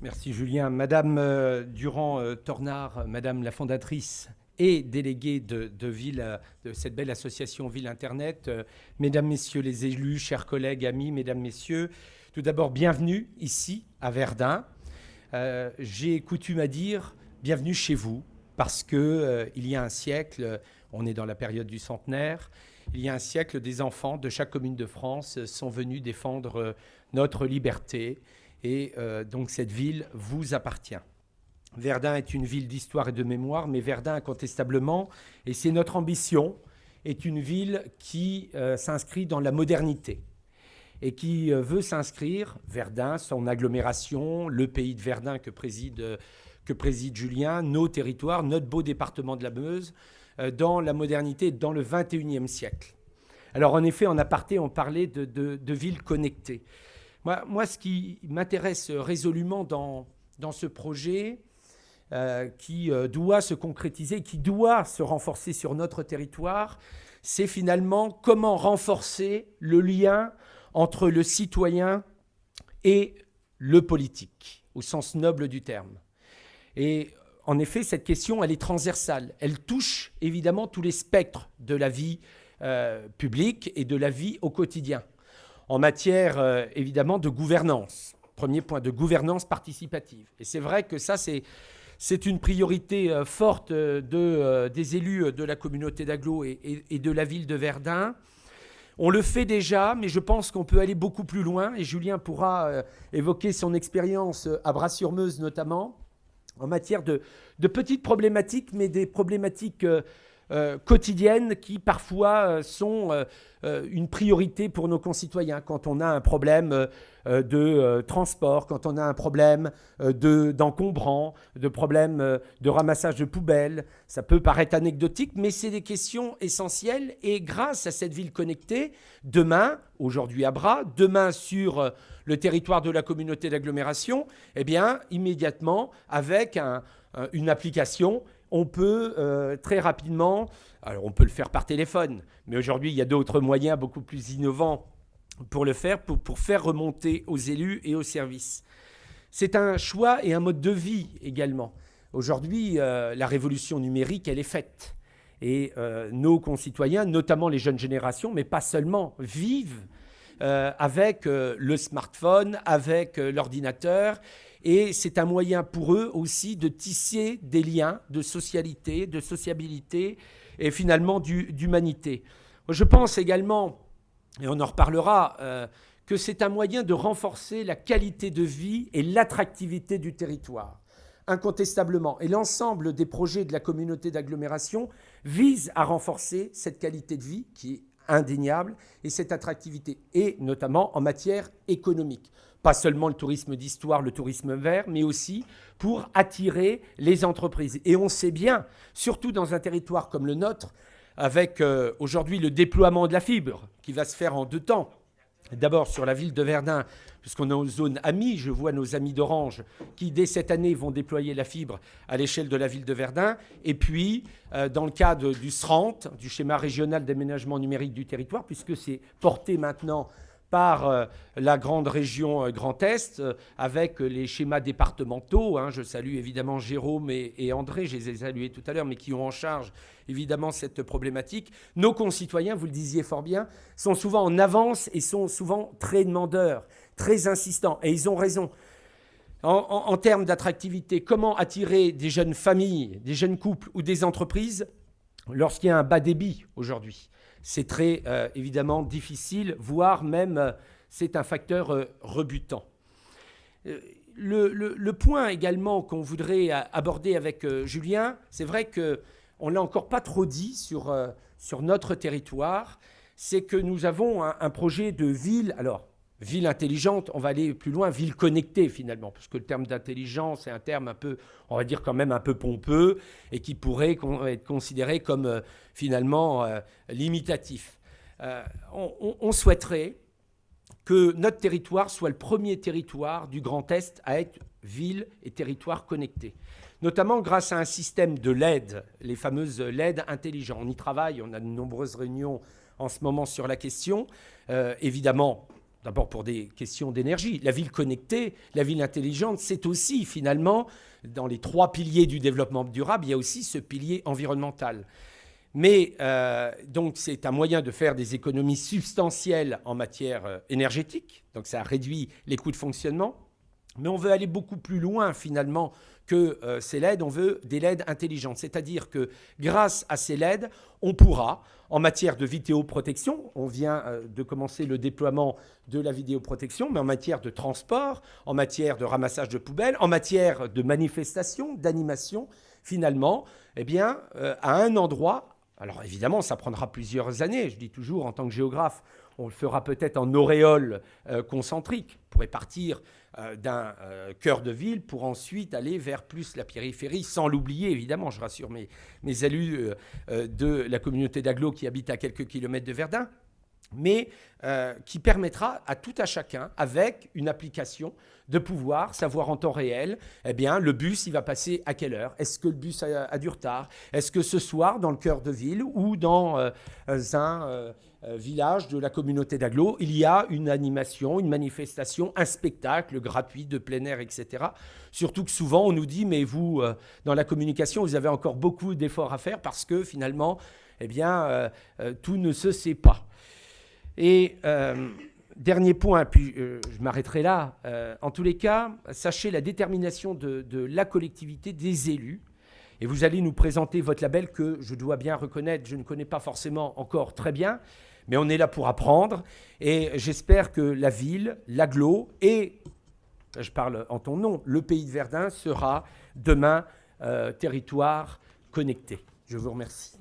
Merci Julien. Madame Durand-Tornard, Madame la fondatrice et déléguée de cette belle association Ville Internet, Mesdames, Messieurs les élus, chers collègues, amis, Mesdames, Messieurs, tout d'abord, bienvenue ici à Verdun. J'ai coutume à dire bienvenue chez vous parce que il y a un siècle, on est dans la période du centenaire, il y a un siècle, des enfants de chaque commune de France sont venus défendre notre liberté. Et donc cette ville vous appartient. Verdun est une ville d'histoire et de mémoire, mais Verdun incontestablement, et c'est notre ambition, est une ville qui s'inscrit dans la modernité et qui veut s'inscrire, Verdun, son agglomération, le pays de Verdun que préside Julien, nos territoires, notre beau département de la Meuse, dans la modernité, dans le XXIe siècle. Alors en effet, en aparté, on parlait de villes connectées. Moi, ce qui m'intéresse résolument dans ce projet, qui doit se concrétiser, qui doit se renforcer sur notre territoire, c'est finalement comment renforcer le lien entre le citoyen et le politique, au sens noble du terme. Et en effet, cette question, elle est transversale. Elle touche évidemment tous les spectres de la vie publique et de la vie au quotidien. En matière, évidemment, de gouvernance. Premier point, de gouvernance participative. Et c'est vrai que ça, c'est une priorité forte des élus de la communauté d'Agglo et de la ville de Verdun. On le fait déjà, mais je pense qu'on peut aller beaucoup plus loin. Et Julien pourra évoquer son expérience à Bras-sur-Meuse, notamment, en matière de petites problématiques, mais des problématiques quotidiennes qui parfois sont une priorité pour nos concitoyens. Quand on a un problème de transport, quand on a un problème d'encombrant, de problème de ramassage de poubelles, ça peut paraître anecdotique, mais c'est des questions essentielles. Et grâce à cette ville connectée, demain, aujourd'hui à Bras, demain sur le territoire de la communauté d'agglomération, eh bien, immédiatement, avec une application, on peut très rapidement, alors on peut le faire par téléphone, mais aujourd'hui il y a d'autres moyens beaucoup plus innovants pour le faire, pour faire remonter aux élus et aux services. C'est un choix et un mode de vie également. Aujourd'hui, la révolution numérique, elle est faite. Et nos concitoyens, notamment les jeunes générations, mais pas seulement, vivent avec le smartphone, avec l'ordinateur. Et c'est un moyen pour eux aussi de tisser des liens de socialité, de sociabilité et finalement d'humanité. Je pense également, et on en reparlera, que c'est un moyen de renforcer la qualité de vie et l'attractivité du territoire, incontestablement. Et l'ensemble des projets de la communauté d'agglomération visent à renforcer cette qualité de vie qui est indéniable et cette attractivité, et notamment en matière économique. Pas seulement le tourisme d'histoire, le tourisme vert, mais aussi pour attirer les entreprises. Et on sait bien, surtout dans un territoire comme le nôtre, avec aujourd'hui le déploiement de la fibre, qui va se faire en 2 temps. D'abord sur la ville de Verdun, puisqu'on est en zone amie, je vois nos amis d'Orange qui, dès cette année, vont déployer la fibre à l'échelle de la ville de Verdun. Et puis, dans le cadre du SRANT, du schéma régional d'aménagement numérique du territoire, puisque c'est porté maintenant par la grande région Grand Est, avec les schémas départementaux. Je salue évidemment Jérôme et André, je les ai salués tout à l'heure, mais qui ont en charge évidemment cette problématique. Nos concitoyens, vous le disiez fort bien, sont souvent en avance et sont souvent très demandeurs, très insistants. Et ils ont raison. En termes d'attractivité, comment attirer des jeunes familles, des jeunes couples ou des entreprises lorsqu'il y a un bas débit aujourd'hui ? C'est très évidemment difficile, voire même c'est un facteur rebutant. Le point également qu'on voudrait aborder avec Julien, c'est vrai qu'on ne l'a encore pas trop dit sur notre territoire, c'est que nous avons un projet de ville, alors ville intelligente, on va aller plus loin, ville connectée finalement, parce que le terme d'intelligence est un terme un peu, on va dire quand même un peu pompeux, et qui pourrait être considéré comme finalement limitatif. On souhaiterait que notre territoire soit le premier territoire du Grand Est à être ville et territoire connecté, notamment grâce à un système de LED, les fameuses LED intelligents. On y travaille, on a de nombreuses réunions en ce moment sur la question. Évidemment, d'abord pour des questions d'énergie. La ville connectée, la ville intelligente, c'est aussi finalement, dans les 3 piliers du développement durable, il y a aussi ce pilier environnemental. Mais donc c'est un moyen de faire des économies substantielles en matière énergétique, donc ça réduit les coûts de fonctionnement. Mais on veut aller beaucoup plus loin finalement que ces LED, on veut des LED intelligentes. C'est-à-dire que grâce à ces LED, on pourra, en matière de vidéoprotection, on vient de commencer le déploiement de la vidéoprotection, mais en matière de transport, en matière de ramassage de poubelles, en matière de manifestation, d'animation, finalement, eh bien, à un endroit, alors évidemment, ça prendra plusieurs années, je dis toujours en tant que géographe, on le fera peut-être en auréole concentrique, on pourrait partir d'un cœur de ville pour ensuite aller vers plus la périphérie, sans l'oublier évidemment, je rassure mes élus de la communauté d'agglo qui habitent à quelques kilomètres de Verdun, mais qui permettra à tout à chacun, avec une application, de pouvoir savoir en temps réel, eh bien, le bus, il va passer à quelle heure? Est-ce que le bus a du retard? Est-ce que ce soir, dans le cœur de ville ou dans un village de la communauté d'agglo, il y a une animation, une manifestation, un spectacle gratuit de plein air, etc. Surtout que souvent, on nous dit, mais vous, dans la communication, vous avez encore beaucoup d'efforts à faire parce que finalement, eh bien, tout ne se sait pas. Et dernier point, puis je m'arrêterai là. En tous les cas, sachez la détermination de la collectivité, des élus. Et vous allez nous présenter votre label que je dois bien reconnaître, je ne connais pas forcément encore très bien, mais on est là pour apprendre. Et j'espère que la ville, l'agglo et, je parle en ton nom, le pays de Verdun sera demain territoire connecté. Je vous remercie.